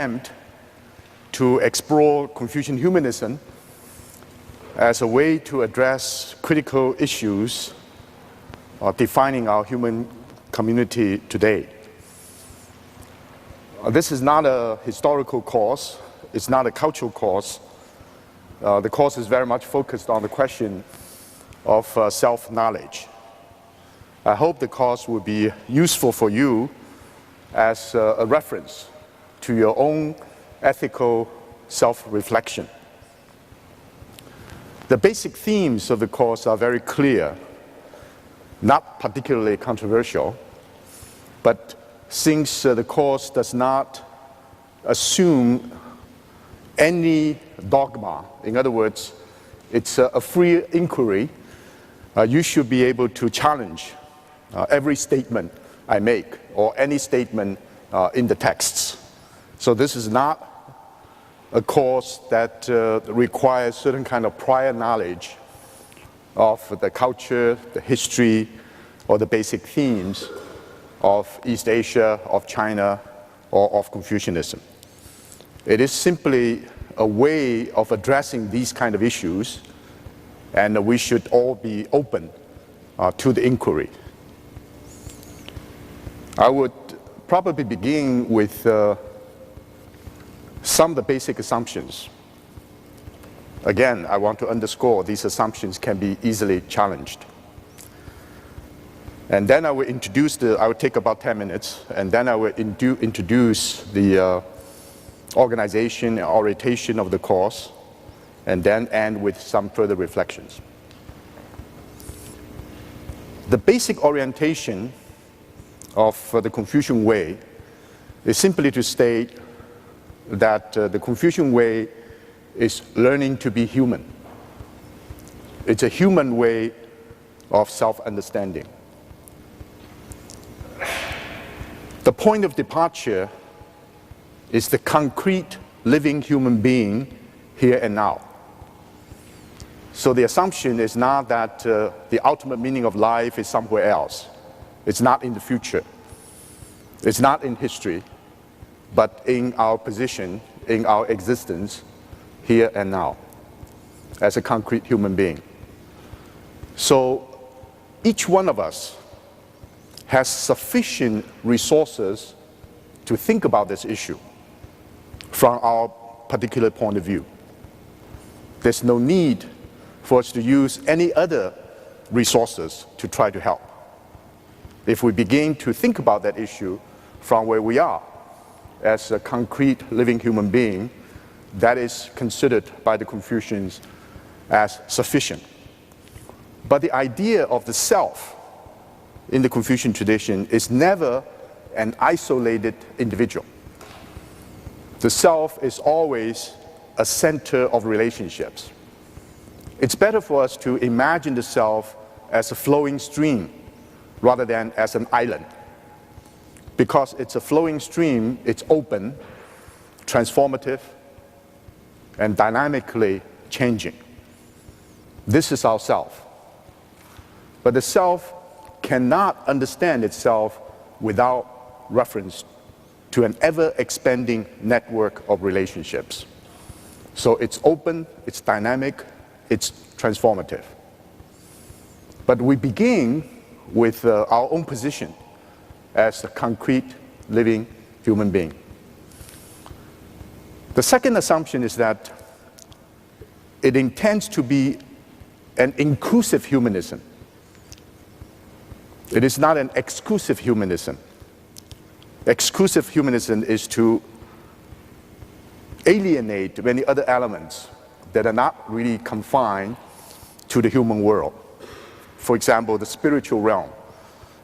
attempt to explore Confucian humanism as a way to address critical issues defining our human community today. This is not a historical course, it's not a cultural course. The course is very much focused on the question of self-knowledge. I hope the course will be useful for you as a reference to your own ethical self-reflection. The basic themes of the course are very clear, not particularly controversial, but since the course does not assume any dogma, in other words, it's a free inquiry, you should be able to challenge every statement I make or any statement in the texts. So this is not a course that requires certain kind of prior knowledge of the culture, the history, or the basic themes of East Asia, of China, or of Confucianism. It is simply a way of addressing these kind of issues, and we should all be open to the inquiry. I would probably begin with some of the basic assumptions. Again, I want to underscore these assumptions can be easily challenged. And then I will I will take about 10 minutes, and then I will introduce the organization and orientation of the course, and then end with some further reflections. The basic orientation of the Confucian Way is simply to state that the Confucian Way is learning to be human. It's a human way of self-understanding. The point of departure is the concrete living human being here and now. So the assumption is not that the ultimate meaning of life is somewhere else. It's not in the future. It's not in history, but in our position, in our existence, here and now, as a concrete human being. So each one of us has sufficient resources to think about this issue from our particular point of view. There's no need for us to use any other resources to try to help. If we begin to think about that issue from where we are as a concrete living human being, that is considered by the Confucians as sufficient. But the idea of the self in the Confucian tradition is never an isolated individual. The self is always a center of relationships. It's better for us to imagine the self as a flowing stream rather than as an island. Because it's a flowing stream, it's open, transformative, and dynamically changing. This is our self. But the self cannot understand itself without reference to an ever-expanding network of relationships. So it's open, it's dynamic, it's transformative. But we begin with our own position as a concrete, living human being. The second assumption is that it intends to be an inclusive humanism. It is not an exclusive humanism. Exclusive humanism is to alienate many other elements that are not really confined to the human world. For example, the spiritual realm.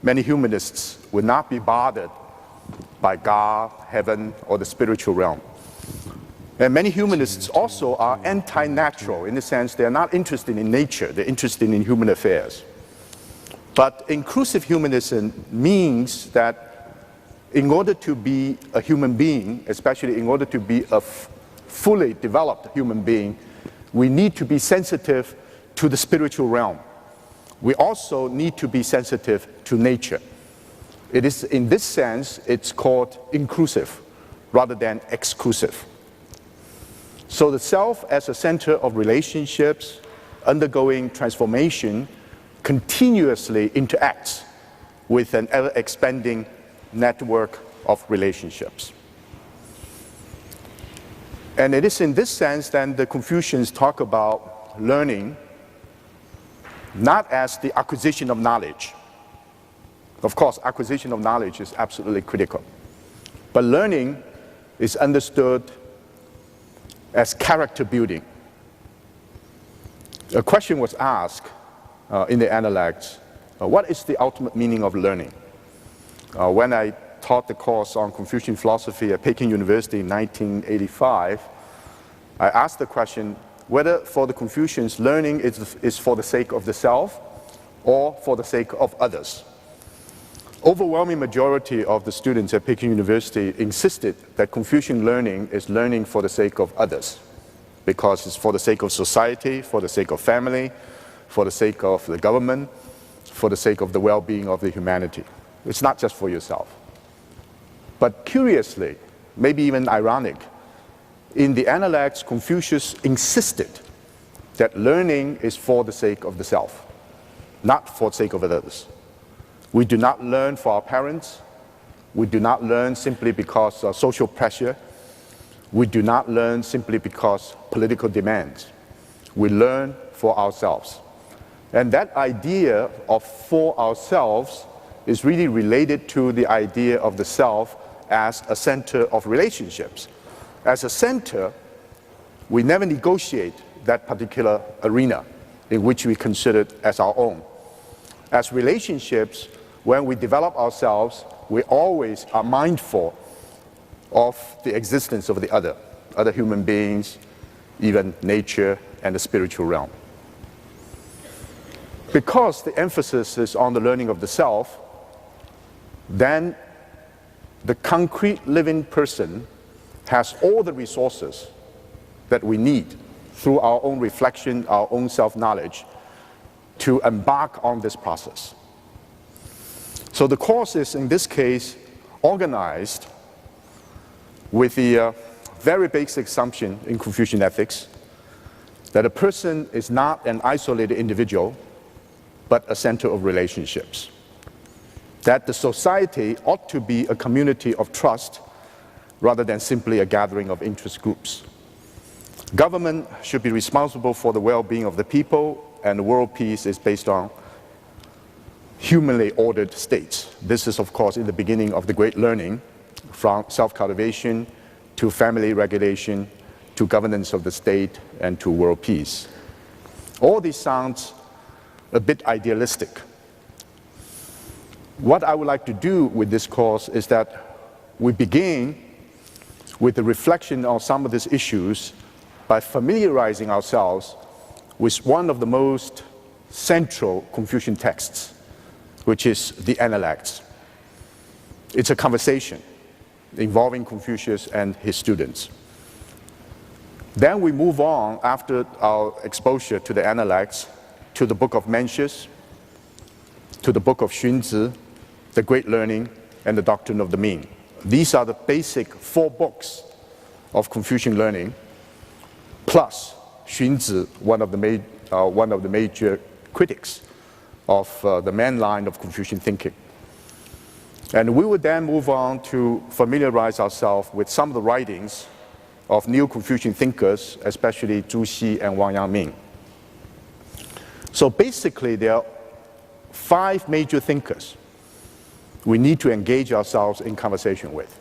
Many humanists would not be bothered by God, heaven, or the spiritual realm. And many humanists also are anti-natural in the sense they are not interested in nature, they're interested in human affairs. But inclusive humanism means that in order to be a human being, especially in order to be a fully developed human being, we need to be sensitive to the spiritual realm. We also need to be sensitive to nature. It is, in this sense, it's called inclusive rather than exclusive. So the self as a center of relationships undergoing transformation continuously interacts with an ever-expanding network of relationships. And it is in this sense that the Confucians talk about learning not as the acquisition of knowledge. Of course, acquisition of knowledge is absolutely critical. But learning is understood as character building. A question was asked in the Analects, what is the ultimate meaning of learning? When I taught the course on Confucian philosophy at Peking University in 1985, I asked the question whether for the Confucians learning is for the sake of the self or for the sake of others. Overwhelming majority of the students at Peking University insisted that Confucian learning is learning for the sake of others, because it's for the sake of society, for the sake of family, for the sake of the government, for the sake of the well-being of the humanity. It's not just for yourself. But curiously, maybe even ironic, in the Analects, Confucius insisted that learning is for the sake of the self, not for the sake of others. We do not learn for our parents. We do not learn simply because of social pressure. We do not learn simply because political demands. We learn for ourselves. And that idea of for ourselves is really related to the idea of the self as a center of relationships. As a center, we never negotiate that particular arena in which we consider it as our own. As relationships, when we develop ourselves, we always are mindful of the existence of the other human beings, even nature and the spiritual realm. Because the emphasis is on the learning of the self, then the concrete living person has all the resources that we need through our own reflection, our own self-knowledge, to embark on this process. So the course is, in this case, organized with the very basic assumption in Confucian ethics that a person is not an isolated individual, but a center of relationships. That the society ought to be a community of trust rather than simply a gathering of interest groups. Government should be responsible for the well-being of the people, and world peace is based on humanly ordered states. This is, of course, in the beginning of the great learning, from self-cultivation to family regulation to governance of the state and to world peace. All these sounds a bit idealistic. What I would like to do with this course is that we begin with the reflection on some of these issues by familiarizing ourselves with one of the most central Confucian texts, which is the Analects. It's a conversation involving Confucius and his students. Then we move on, after our exposure to the Analects, to the book of Mencius, to the book of Xunzi, the Great Learning, and the Doctrine of the Mean. These are the basic 4 books of Confucian learning, plus Xunzi, one of the major critics of the main line of Confucian thinking. And we would then move on to familiarize ourselves with some of the writings of Neo-Confucian thinkers, especially Zhu Xi and Wang Yangming. So basically, there are 5 major thinkers we need to engage ourselves in conversation with.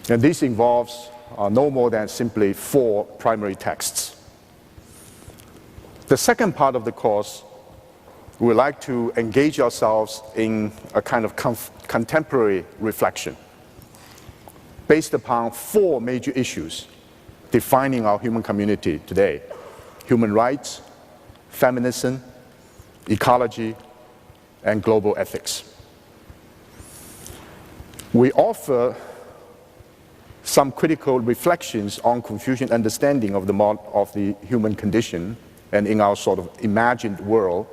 And this involves no more than simply 4 primary texts. The second part of the course, we would like to engage ourselves in a kind of contemporary reflection based upon 4 major issues defining our human community today: human rights, feminism, ecology, and global ethics. We offer some critical reflections on Confucian understanding of the human condition and in our sort of imagined world.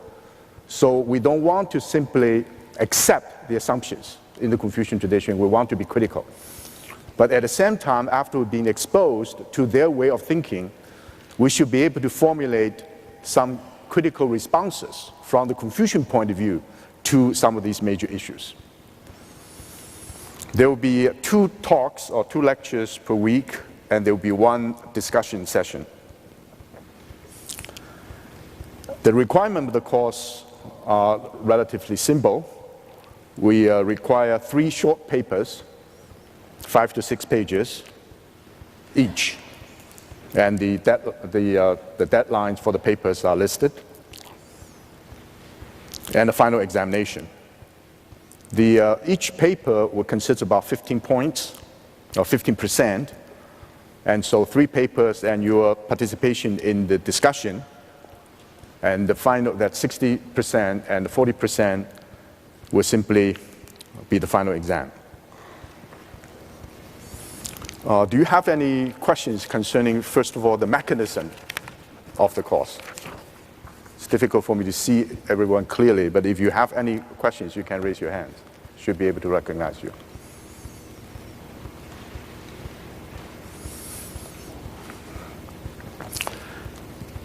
So we don't want to simply accept the assumptions in the Confucian tradition. We want to be critical. But at the same time, after being exposed to their way of thinking, we should be able to formulate some critical responses from the Confucian point of view to some of these major issues. There will be 2 talks or 2 lectures per week, and there will be 1 discussion session. The requirements of the course are relatively simple. We require 3 short papers, 5 to 6 pages each. And the deadlines for the papers are listed. And the final examination. Each paper will consist of about 15 points, or 15%. And so 3 papers and your participation in the discussion. And the final, that 60% and the 40% will simply be the final exam. Do you have any questions concerning, first of all, the mechanism of the course? It's difficult for me to see everyone clearly, but if you have any questions, you can raise your hand. Should be able to recognize you.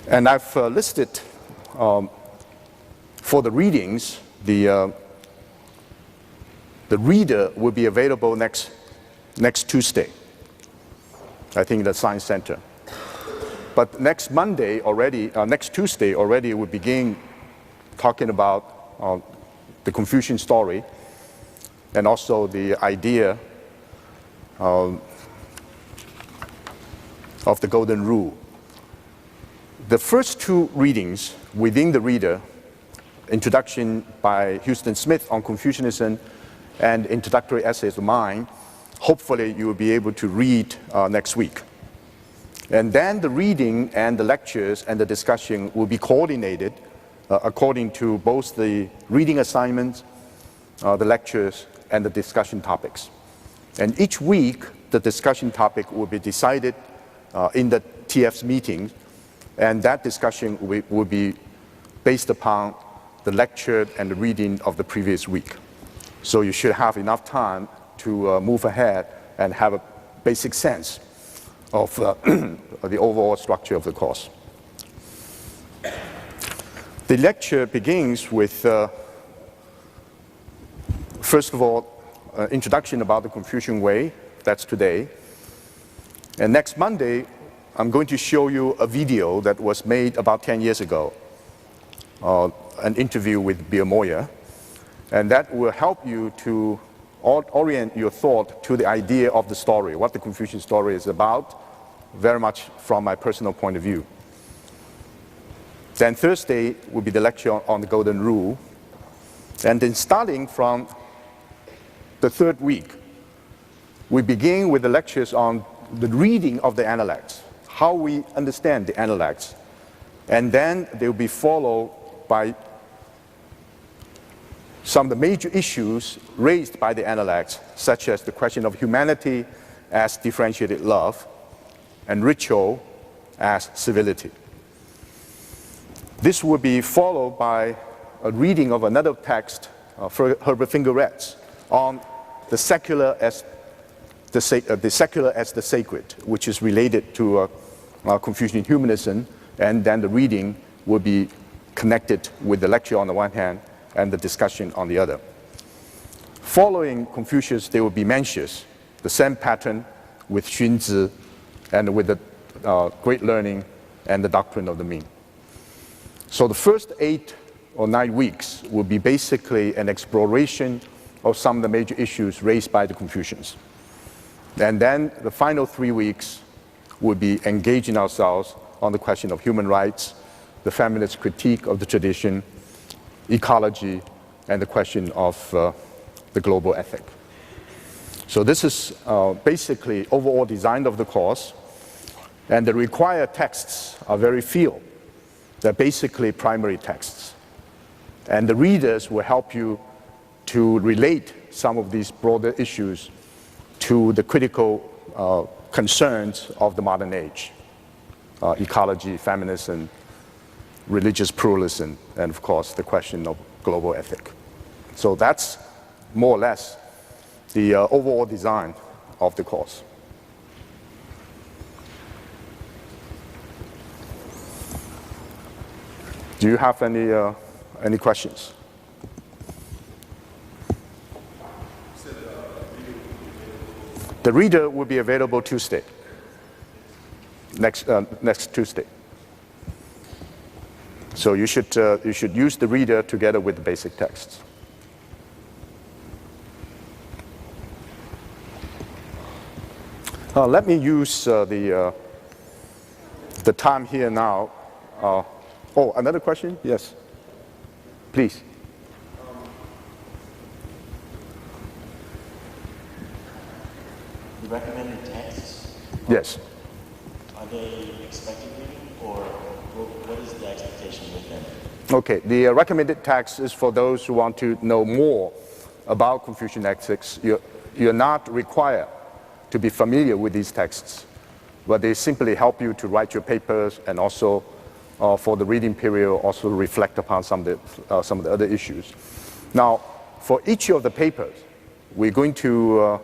And I've listed for the readings, the reader will be available next Tuesday, I think the Science Center. But next Monday already, next Tuesday already, we'll begin talking about the Confucian story and also the idea of the Golden Rule. The first 2 readings within the reader, introduction by Houston Smith on Confucianism and introductory essays of mine, hopefully you will be able to read next week. And then the reading and the lectures and the discussion will be coordinated according to both the reading assignments, the lectures, and the discussion topics. And each week, the discussion topic will be decided in the TF's meeting, and that discussion will be based upon the lecture and the reading of the previous week. So you should have enough time to move ahead and have a basic sense of the overall structure of the course. The lecture begins with, first of all, introduction about the Confucian way. That's today. And next Monday, I'm going to show you a video that was made about 10 years ago, an interview with Bill Moyer. And that will help you to orient your thought to the idea of the story, what the Confucian story is about, very much from my personal point of view. Then Thursday will be the lecture on the Golden Rule. And then starting from the 3rd week, we begin with the lectures on the reading of the Analects, how we understand the Analects. And then they will be followed by some of the major issues raised by the Analects, such as the question of humanity as differentiated love and ritual as civility. This will be followed by a reading of another text, Herbert Fingeret's, on the secular as the sacred, which is related to Confucian humanism, and then the reading will be connected with the lecture on the one hand and the discussion on the other. Following Confucius, there will be Mencius, the same pattern with Xunzi and with the Great Learning and the Doctrine of the Ming. So the first 8 or 9 weeks will be basically an exploration of some of the major issues raised by the Confucians. And then the final 3 weeks will be engaging ourselves on the question of human rights, the feminist critique of the tradition, ecology, and the question of the global ethic. So this is basically overall design of the course, and the required texts are very few. They're basically primary texts. And the readers will help you to relate some of these broader issues to the critical concerns of the modern age, ecology, feminism, religious pluralism, and of course the question of global ethic. So that's more or less the overall design of the course. Do you have any questions? The reader will be available Tuesday, next Tuesday. So you should use the reader together with the basic texts. Let me use the time here now. Oh, another question? Yes, please. The recommended texts? Yes. Are they expected reading, or what is the expectation with them? Okay, the recommended text is for those who want to know more about Confucian ethics. You're not required to be familiar with these texts, but they simply help you to write your papers, and also for the reading period also reflect upon some of the other issues. Now, for each of the papers, we're going to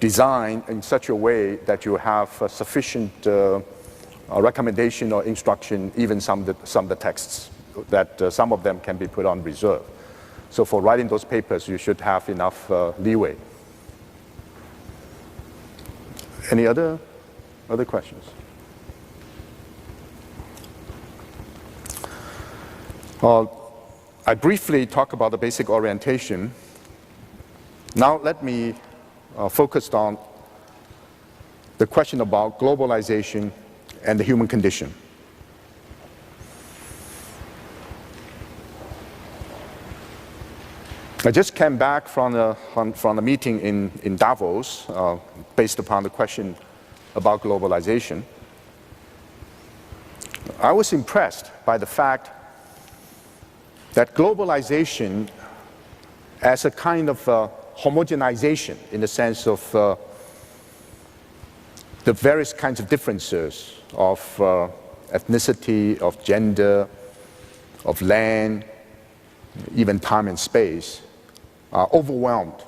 design in such a way that you have sufficient recommendation or instruction, even some of the texts, that some of them can be put on reserve. So for writing those papers, you should have enough leeway. Any other questions? I briefly talk about the basic orientation. Now let me focus on the question about globalization and the human condition. I just came back from a meeting in Davos based upon the question about globalization. I was impressed by the fact that globalization as a kind of homogenization in the sense of the various kinds of differences of ethnicity, of gender, of land, even time and space, are overwhelmed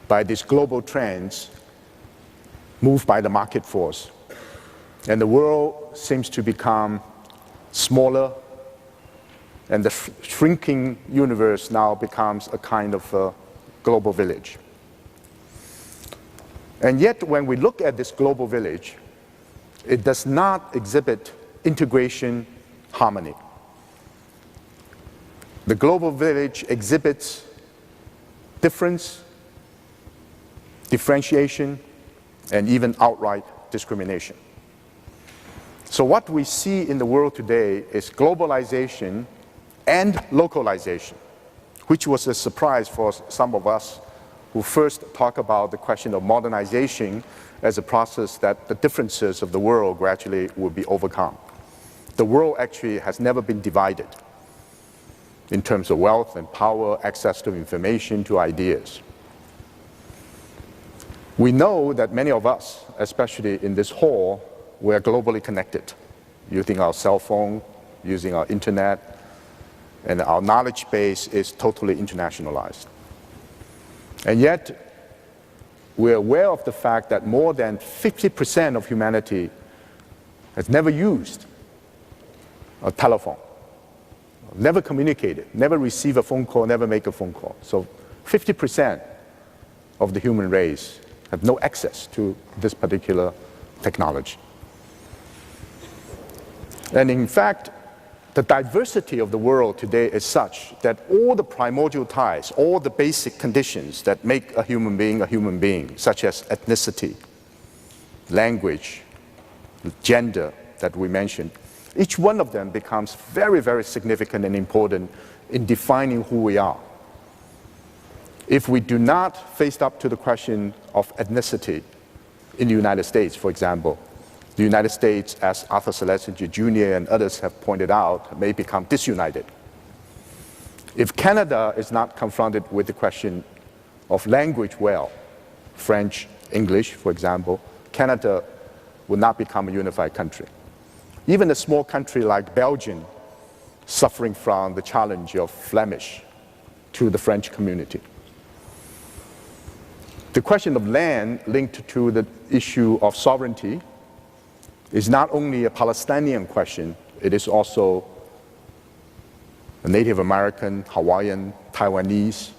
by these global trends moved by the market force. And the world seems to become smaller, and the shrinking universe now becomes a kind of global village. And yet, when we look at this global village, it does not exhibit integration, harmony. The global village exhibits difference, differentiation, and even outright discrimination. So what we see in the world today is globalization and localization, which was a surprise for some of us who first talk about the question of modernization as a process that the differences of the world gradually will be overcome. The world actually has never been divided in terms of wealth and power, access to information, to ideas. We know that many of us, especially in this hall, we are globally connected, using our cell phone, using our internet, and our knowledge base is totally internationalized. And yet, we're aware of the fact that more than 50% of humanity has never used a telephone, never communicated, never received a phone call, never make a phone call. So 50% of the human race have no access to this particular technology. And in fact, the diversity of the world today is such that all the primordial ties, all the basic conditions that make a human being, such as ethnicity, language, gender that we mentioned, each one of them becomes very, very significant and important in defining who we are. If we do not face up to the question of ethnicity in the United States, for example, the United States, as Arthur Schlesinger Jr. and others have pointed out, may become disunited. If Canada is not confronted with the question of language well, French, English, for example, Canada will not become a unified country. Even a small country like Belgium, suffering from the challenge of Flemish to the French community. The question of land linked to the issue of sovereignty is not only a Palestinian question, it is also a Native American, Hawaiian, Taiwanese.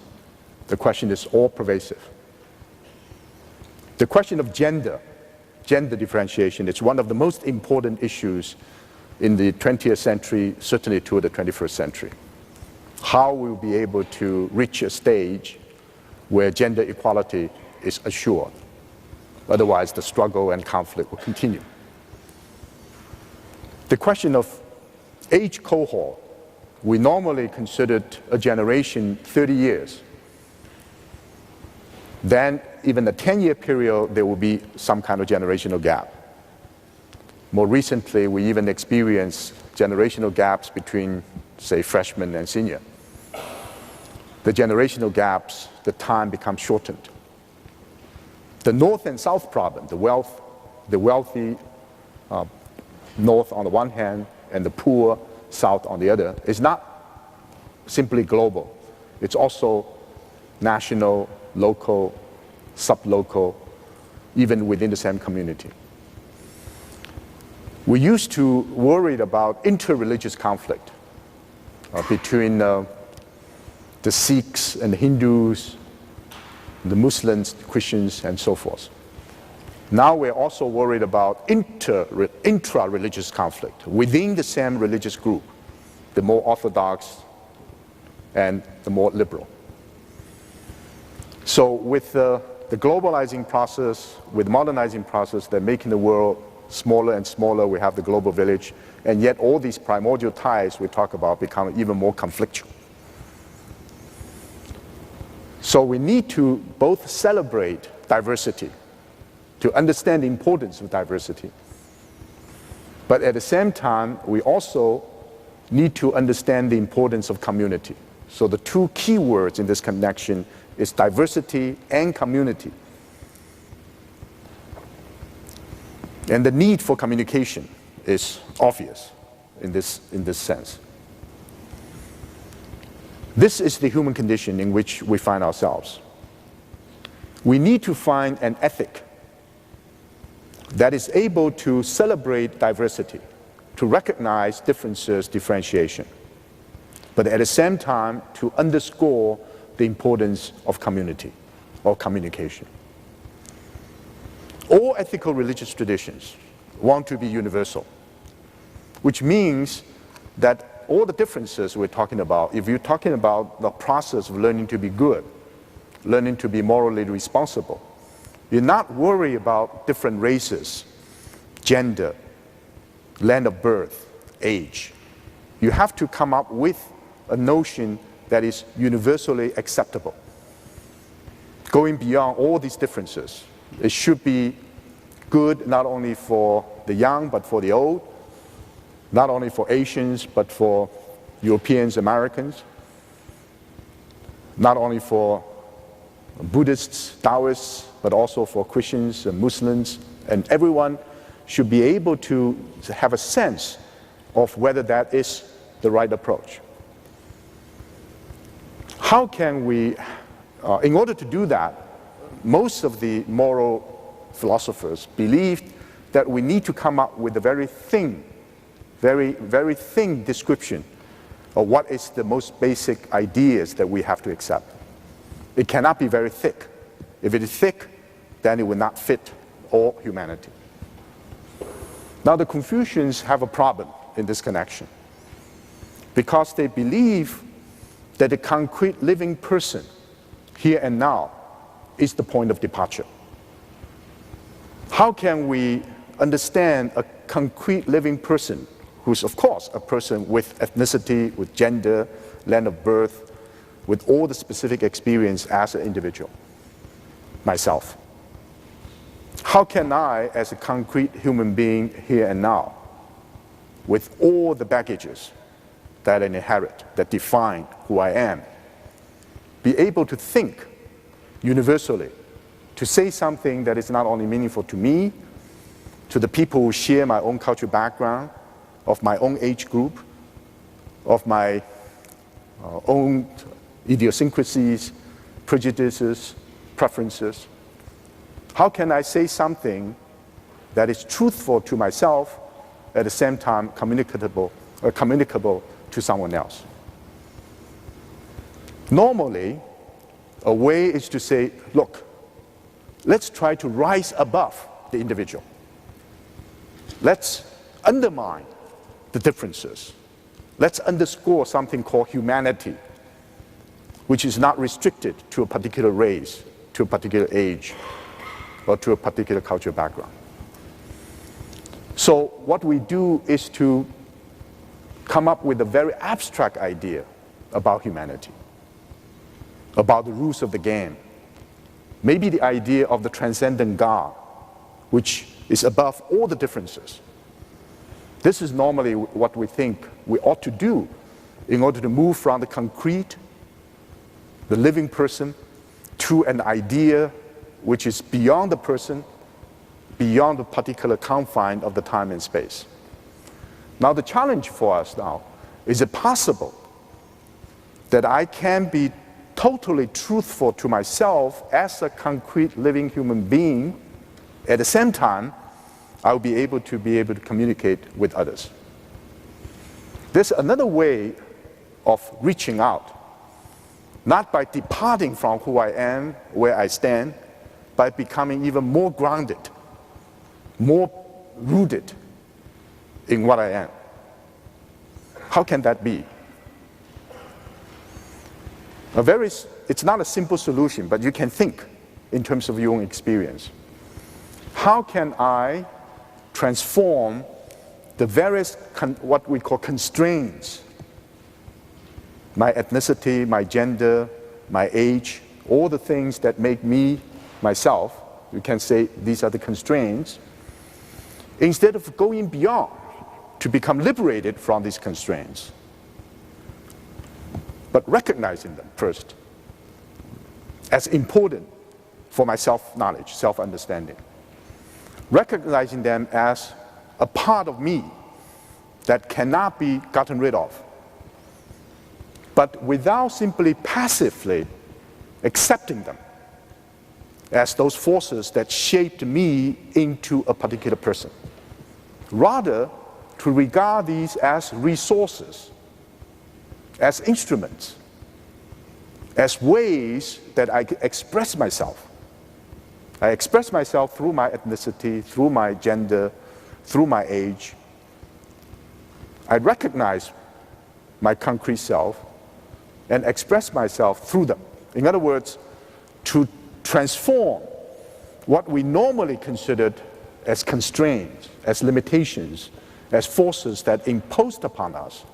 The question is all pervasive. The question of gender differentiation, is one of the most important issues in the 20th century, certainly to the 21st century. How we'll be able to reach a stage where gender equality is assured. Otherwise, the struggle and conflict will continue. The question of age cohort, we normally considered a generation 30 years. Then, even a 10-year period, there will be some kind of generational gap. More recently, we even experienced generational gaps between, say, freshmen and senior. The generational gaps, the time becomes shortened. The North and South problem, the wealthy North on the one hand and the poor South on the other, is not simply global. It's also national, local, sublocal, even within the same community. We used to worry about inter-religious conflict between the Sikhs and the Hindus, the Muslims, the Christians, and so forth. Now we're also worried about intra-religious conflict within the same religious group, the more orthodox and the more liberal. So with the globalizing process, with the modernizing process, they're making the world smaller and smaller. We have the global village, and yet all these primordial ties we talk about become even more conflictual. So we need to both celebrate diversity, to understand the importance of diversity, but at the same time, we also need to understand the importance of community. So the two key words in this connection is diversity and community. And the need for communication is obvious in this sense. This is the human condition in which we find ourselves. We need to find an ethic that is able to celebrate diversity, to recognize differences, differentiation, but at the same time to underscore the importance of community or communication. All ethical religious traditions want to be universal, which means that all the differences we're talking about, if you're talking about the process of learning to be good, learning to be morally responsible, you're not worried about different races, gender, land of birth, age. You have to come up with a notion that is universally acceptable. Going beyond all these differences, it should be good not only for the young but for the old, not only for Asians but for Europeans, Americans, not only for Buddhists, Taoists, but also for Christians and Muslims, and everyone should be able to have a sense of whether that is the right approach. How can we, in order to do that, most of the moral philosophers believed that we need to come up with a very thin description of what is the most basic ideas that we have to accept. It cannot be very thick. If it is thick, then it will not fit all humanity. Now the Confucians have a problem in this connection because they believe that the concrete living person, here and now, is the point of departure. How can we understand a concrete living person who's of course a person with ethnicity, with gender, land of birth, with all the specific experience as an individual, myself? How can I, as a concrete human being here and now, with all the baggages that I inherit, that define who I am, be able to think universally, to say something that is not only meaningful to me, to the people who share my own cultural background, of my own age group, of my own idiosyncrasies, prejudices, preferences, How can I say something that is truthful to myself, at the same time communicable to someone else? Normally, a way is to say, look, let's try to rise above the individual. Let's undermine the differences. Let's underscore something called humanity, which is not restricted to a particular race, to a particular age, or to a particular cultural background. So what we do is to come up with a very abstract idea about humanity, about the rules of the game. Maybe the idea of the transcendent God, which is above all the differences. This is normally what we think we ought to do in order to move from the concrete, the living person, to an idea which is beyond the person, beyond the particular confine of the time and space. Now the challenge for us now, is it possible that I can be totally truthful to myself as a concrete living human being, at the same time I'll be able to communicate with others? There's another way of reaching out, not by departing from who I am, where I stand, by becoming even more grounded, more rooted in what I am. How can that be? It's not a simple solution, but you can think in terms of your own experience. How can I transform the various what we call constraints, my ethnicity, my gender, my age, all the things that make me myself, you can say these are the constraints, instead of going beyond to become liberated from these constraints, but recognizing them first as important for my self-knowledge, self-understanding. Recognizing them as a part of me that cannot be gotten rid of, but without simply passively accepting them as those forces that shaped me into a particular person. Rather, to regard these as resources, as instruments, as ways that I express myself. I express myself through my ethnicity, through my gender, through my age. I recognize my concrete self and express myself through them. In other words, to transform what we normally considered as constraints, as limitations, as forces that imposed upon us,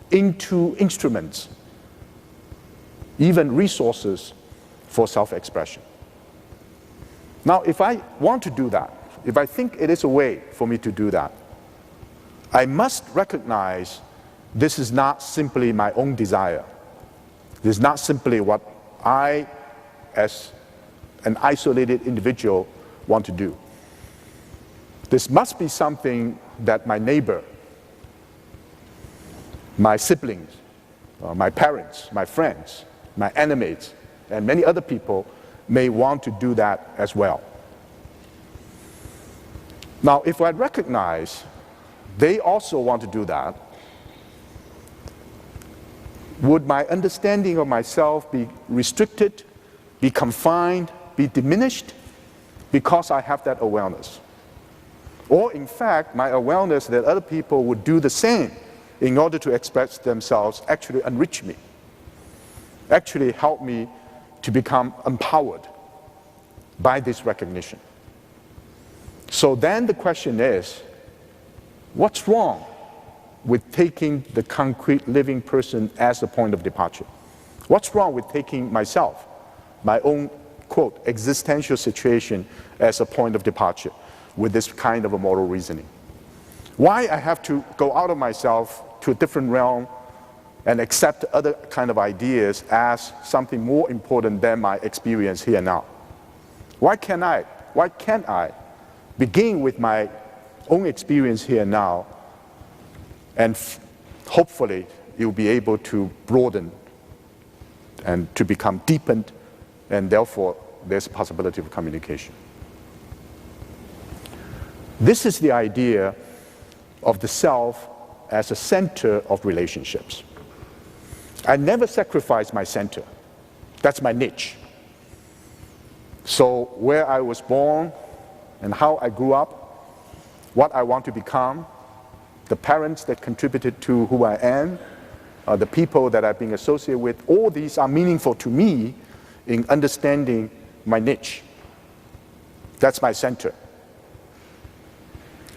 into instruments, even resources for self-expression. Now, if I want to do that, if I think it is a way for me to do that, I must recognize this is not simply my own desire. This is not simply what I, as an isolated individual, want to do. This must be something that my neighbor, my siblings, my parents, my friends, my enemies, and many other people may want to do that as well. Now, if I recognize they also want to do that, would my understanding of myself be restricted, be confined, be diminished because I have that awareness? Or in fact, my awareness that other people would do the same in order to express themselves actually enrich me, actually help me to become empowered by this recognition. So then the question is, what's wrong with taking the concrete living person as a point of departure? What's wrong with taking myself, my own, quote, existential situation as a point of departure with this kind of a moral reasoning? Why I have to go out of myself to a different realm and accept other kind of ideas as something more important than my experience here and now? Why can't I begin with my own experience here and now, and hopefully you'll be able to broaden and to become deepened, and therefore there's a possibility of communication. This is the idea of the self as a center of relationships. I never sacrifice my center. That's my niche. So where I was born and how I grew up, what I want to become, the parents that contributed to who I am, the people that I've been associated with, all these are meaningful to me in understanding my niche. That's my center.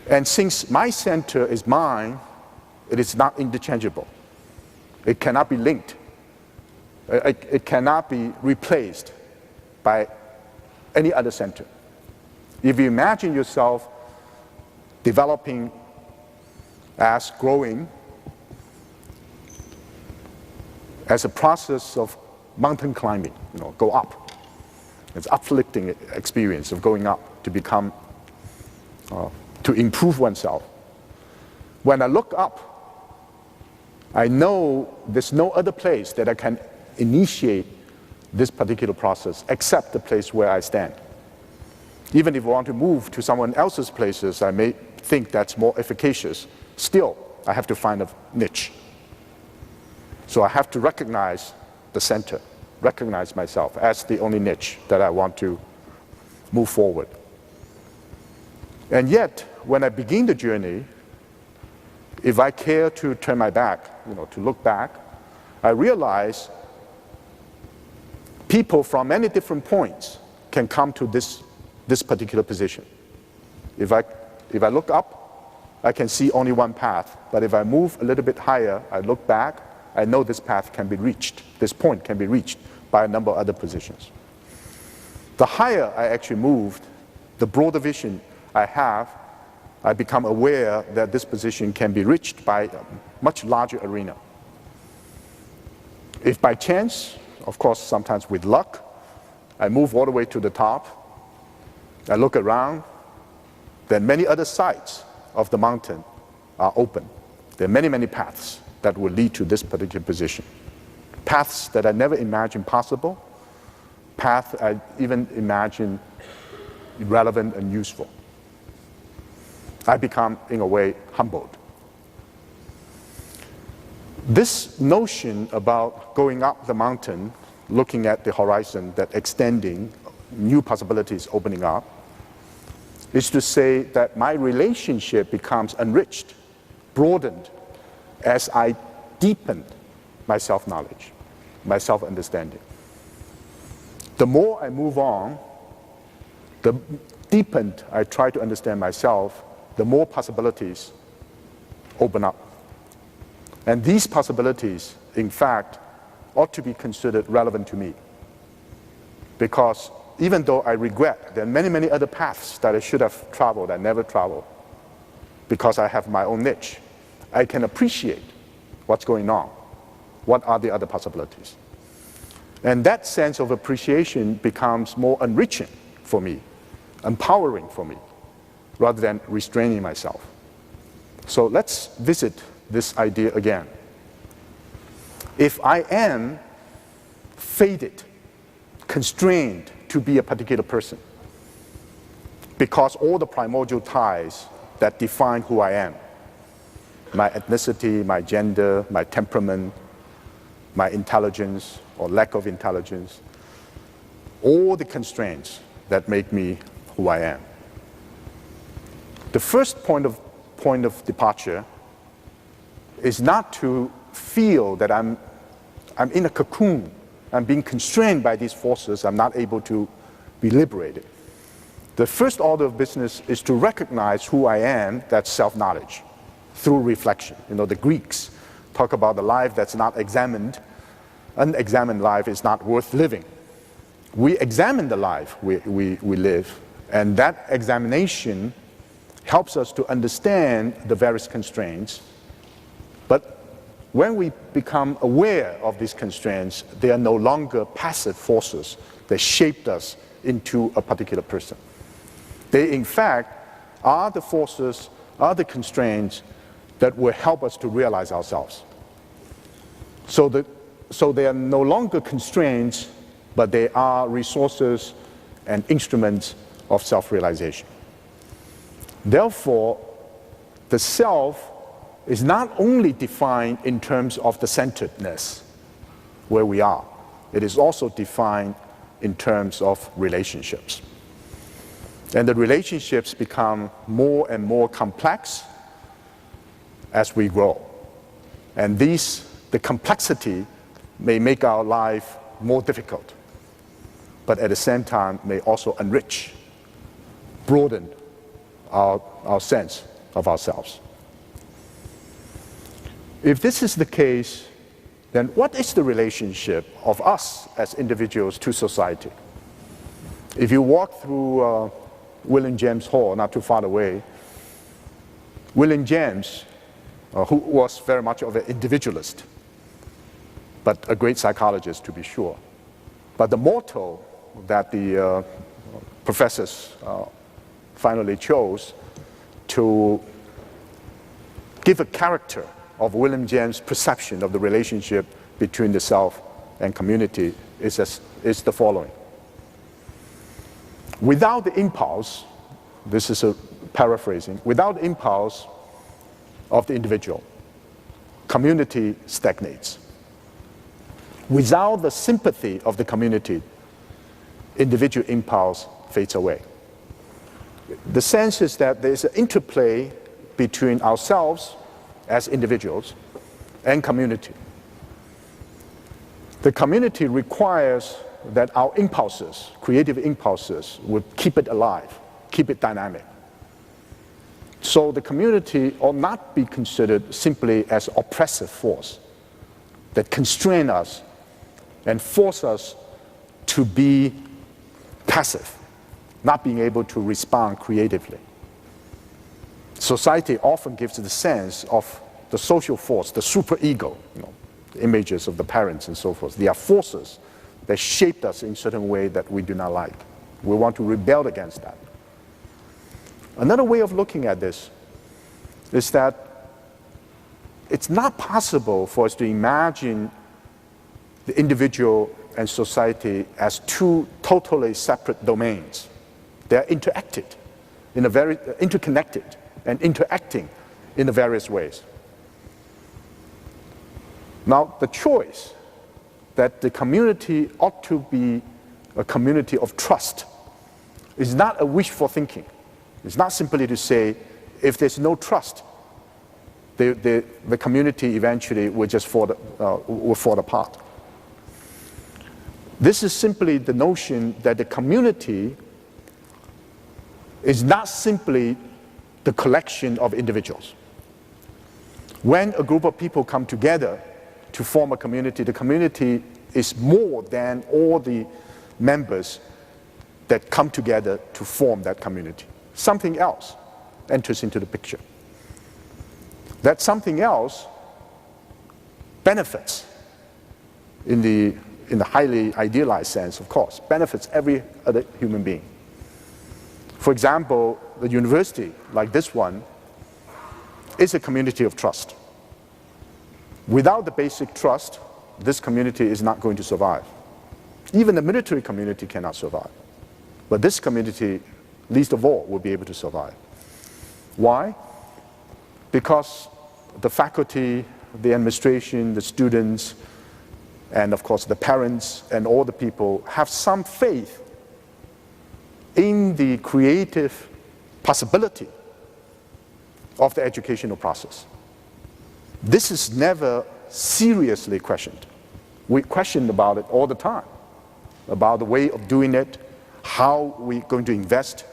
And since my center is mine, it is not interchangeable. It cannot be linked. It cannot be replaced by any other center. If you imagine yourself developing as growing as a process of mountain climbing, go up. It's uplifting experience of going up to become, to improve oneself. When I look up, I know there's no other place that I can initiate this particular process except the place where I stand. Even if I want to move to someone else's places, I may think that's more efficacious. Still, I have to find a niche. So I have to recognize the center, recognize myself as the only niche that I want to move forward. And yet, when I begin the journey, if I care to turn my back, to look back, I realize people from many different points can come to this particular position. If I look up, I can see only one path. But if I move a little bit higher, I look back, I know this path can be reached. This point can be reached by a number of other positions. The higher I actually moved, the broader vision I have, I become aware that this position can be reached by a much larger arena. If by chance, of course, sometimes with luck, I move all the way to the top, I look around, then many other sides of the mountain are open. There are many, many paths that will lead to this particular position. Paths that I never imagined possible, paths I even imagined relevant and useful. I become, in a way, humbled. This notion about going up the mountain, looking at the horizon, that extending, new possibilities opening up, is to say that my relationship becomes enriched, broadened, as I deepen my self-knowledge, my self-understanding. The more I move on, the deepened I try to understand myself, the more possibilities open up. And these possibilities, in fact, ought to be considered relevant to me. Because even though I regret there are many, many other paths that I should have traveled, I never traveled, because I have my own niche, I can appreciate what's going on. What are the other possibilities? And that sense of appreciation becomes more enriching for me, empowering for me, rather than restraining myself. So let's visit this idea again. If I am fated, constrained to be a particular person, because all the primordial ties that define who I am, my ethnicity, my gender, my temperament, my intelligence or lack of intelligence, all the constraints that make me who I am. The first point of departure is not to feel that I'm in a cocoon, I'm being constrained by these forces, I'm not able to be liberated. The first order of business is to recognize who I am, that's self-knowledge, through reflection. The Greeks talk about the life that's not examined. Unexamined life is not worth living. We examine the life we live, and that examination helps us to understand the various constraints. But when we become aware of these constraints, they are no longer passive forces that shaped us into a particular person. They, in fact, are the forces, are the constraints that will help us to realize ourselves. So they are no longer constraints, but they are resources and instruments of self-realization. Therefore, the self is not only defined in terms of the centeredness, where we are, it is also defined in terms of relationships. And the relationships become more and more complex as we grow. And the complexity may make our life more difficult, but at the same time may also enrich, broaden our sense of ourselves. If this is the case, then what is the relationship of us as individuals to society? If you walk through William James Hall, not too far away, William James, who was very much of an individualist, but a great psychologist to be sure. But the motto that the professors finally chose to give a character of William James' perception of the relationship between the self and community is the following. Without the impulse, this is a paraphrasing, without the impulse of the individual, community stagnates. Without the sympathy of the community, individual impulse fades away. The sense is that there is an interplay between ourselves as individuals and community. The community requires that our impulses, creative impulses, would keep it alive, keep it dynamic. So the community ought not be considered simply as oppressive force that constrain us and force us to be passive, not being able to respond creatively. Society often gives the sense of the social force, the superego, the images of the parents and so forth. They are forces that shaped us in a certain way that we do not like. We want to rebel against that. Another way of looking at this is that it's not possible for us to imagine the individual and society as two totally separate domains. They are interconnected and interacting in the various ways. Now, the choice that the community ought to be a community of trust is not a wishful thinking. It's not simply to say, if there's no trust, the community eventually will just fall apart. This is simply the notion that the community is not simply the collection of individuals. When a group of people come together to form a community, the community is more than all the members that come together to form that community. Something else enters into the picture. That something else benefits, in the highly idealized sense, of course, benefits every other human being. For example, the university, like this one, is a community of trust. Without the basic trust, this community is not going to survive. Even the military community cannot survive. But this community, least of all, will be able to survive. Why? Because the faculty, the administration, the students, and of course the parents and all the people have some faith in the creative possibility of the educational process. This is never seriously questioned. We question about it all the time, about the way of doing it, how we're going to invest,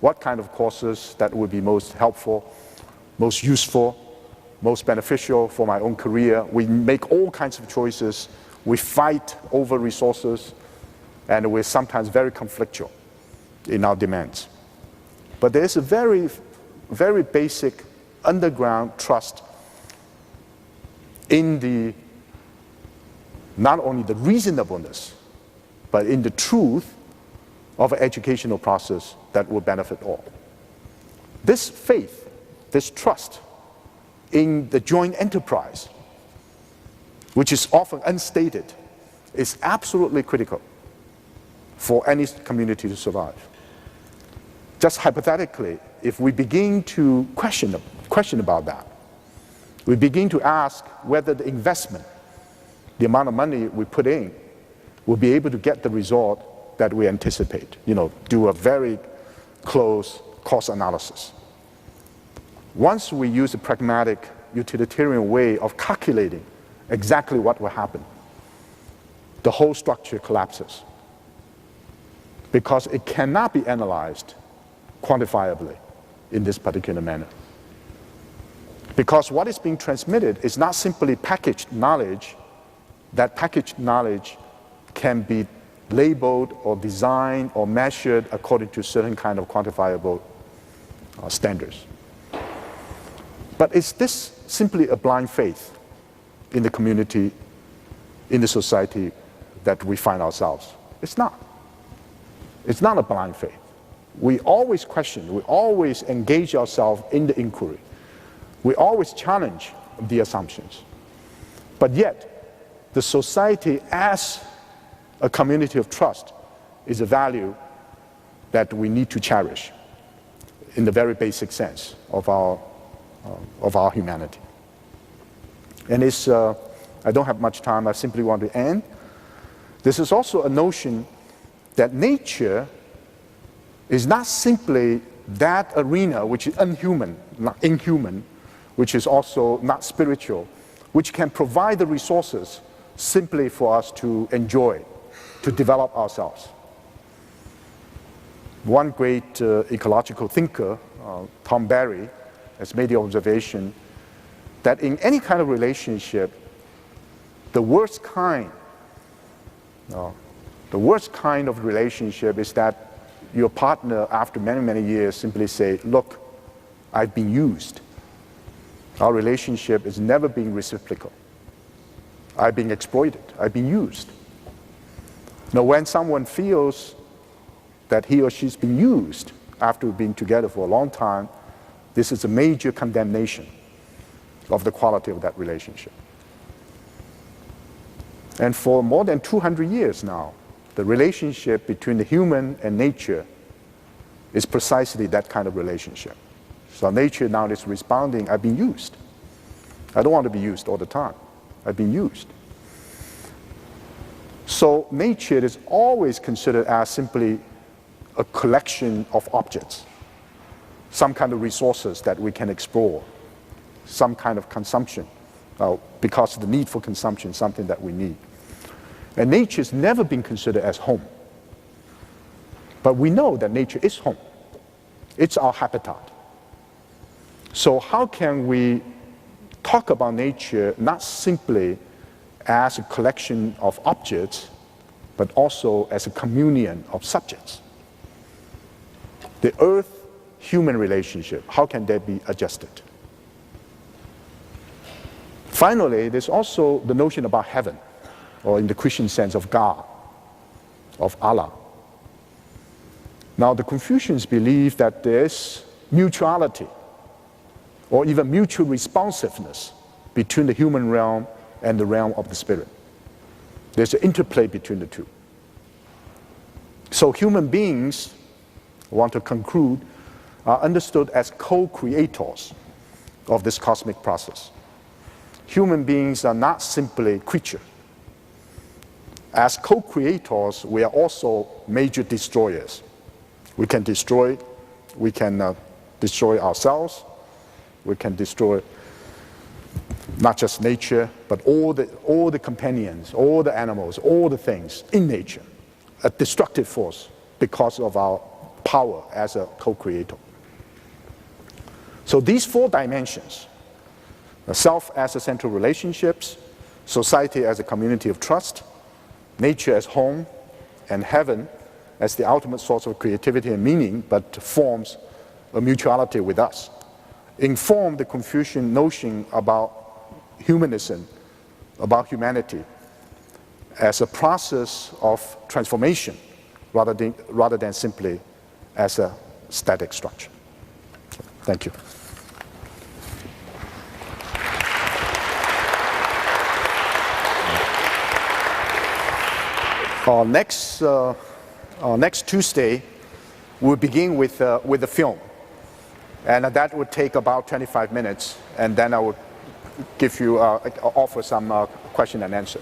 what kind of courses that would be most helpful, most useful, most beneficial for my own career. We make all kinds of choices. We fight over resources, and we're sometimes very conflictual in our demands. But there's a very, very basic underground trust in not only the reasonableness, but in the truth of an educational process that will benefit all. This faith, this trust in the joint enterprise, which is often unstated, is absolutely critical for any community to survive. Just hypothetically, if we begin to question about that, we begin to ask whether the investment, the amount of money we put in, will be able to get the result that we anticipate. Do a very close cost analysis. Once we use a pragmatic, utilitarian way of calculating exactly what will happen, the whole structure collapses because it cannot be analyzed quantifiably in this particular manner. Because what is being transmitted is not simply packaged knowledge. That packaged knowledge can be labeled or designed or measured according to certain kind of quantifiable standards. But is this simply a blind faith in the community, in the society that we find ourselves? It's not. It's not a blind faith. We always question, we always engage ourselves in the inquiry. We always challenge the assumptions. But yet, the society as a community of trust is a value that we need to cherish in the very basic sense of our humanity. And it's, I don't have much time, I simply want to end. This is also a notion that nature is not simply that arena which is inhuman, which is also not spiritual, which can provide the resources simply for us to enjoy, to develop ourselves. One great ecological thinker, Tom Berry, has made the observation that in any kind of relationship, the worst kind of relationship is that your partner, after many, many years, simply say, look, I've been used. Our relationship is never being reciprocal. I've been exploited. I've been used. Now, when someone feels that he or she's been used after being together for a long time, this is a major condemnation of the quality of that relationship. And for more than 200 years now, the relationship between the human and nature is precisely that kind of relationship. So nature now is responding, I've been used. I don't want to be used all the time. I've been used. So nature is always considered as simply a collection of objects, some kind of resources that we can explore, some kind of consumption, because of the need for consumption, something that we need. And nature has never been considered as home. But we know that nature is home. It's our habitat. So how can we talk about nature not simply as a collection of objects, but also as a communion of subjects? The Earth-human relationship, how can that be adjusted? Finally, there's also the notion about heaven, or in the Christian sense of God, of Allah. Now, the Confucians believe that there's mutuality, or even mutual responsiveness between the human realm and the realm of the spirit. There's an interplay between the two. So human beings, I want to conclude, are understood as co-creators of this cosmic process. Human beings are not simply creatures. As co-creators, we are also major destroyers. We can destroy ourselves. We can destroy not just nature, but all the companions, all the animals, all the things in nature, a destructive force because of our power as a co-creator. So these four dimensions, self as a central relationships, society as a community of trust, nature as home, and heaven as the ultimate source of creativity and meaning, but forms a mutuality with us, inform the Confucian notion about humanism, about humanity, as a process of transformation rather than simply as a static structure. Thank you. Next Tuesday, we'll begin with a film. And that would take about 25 minutes, and then I would give you, offer some question and answer.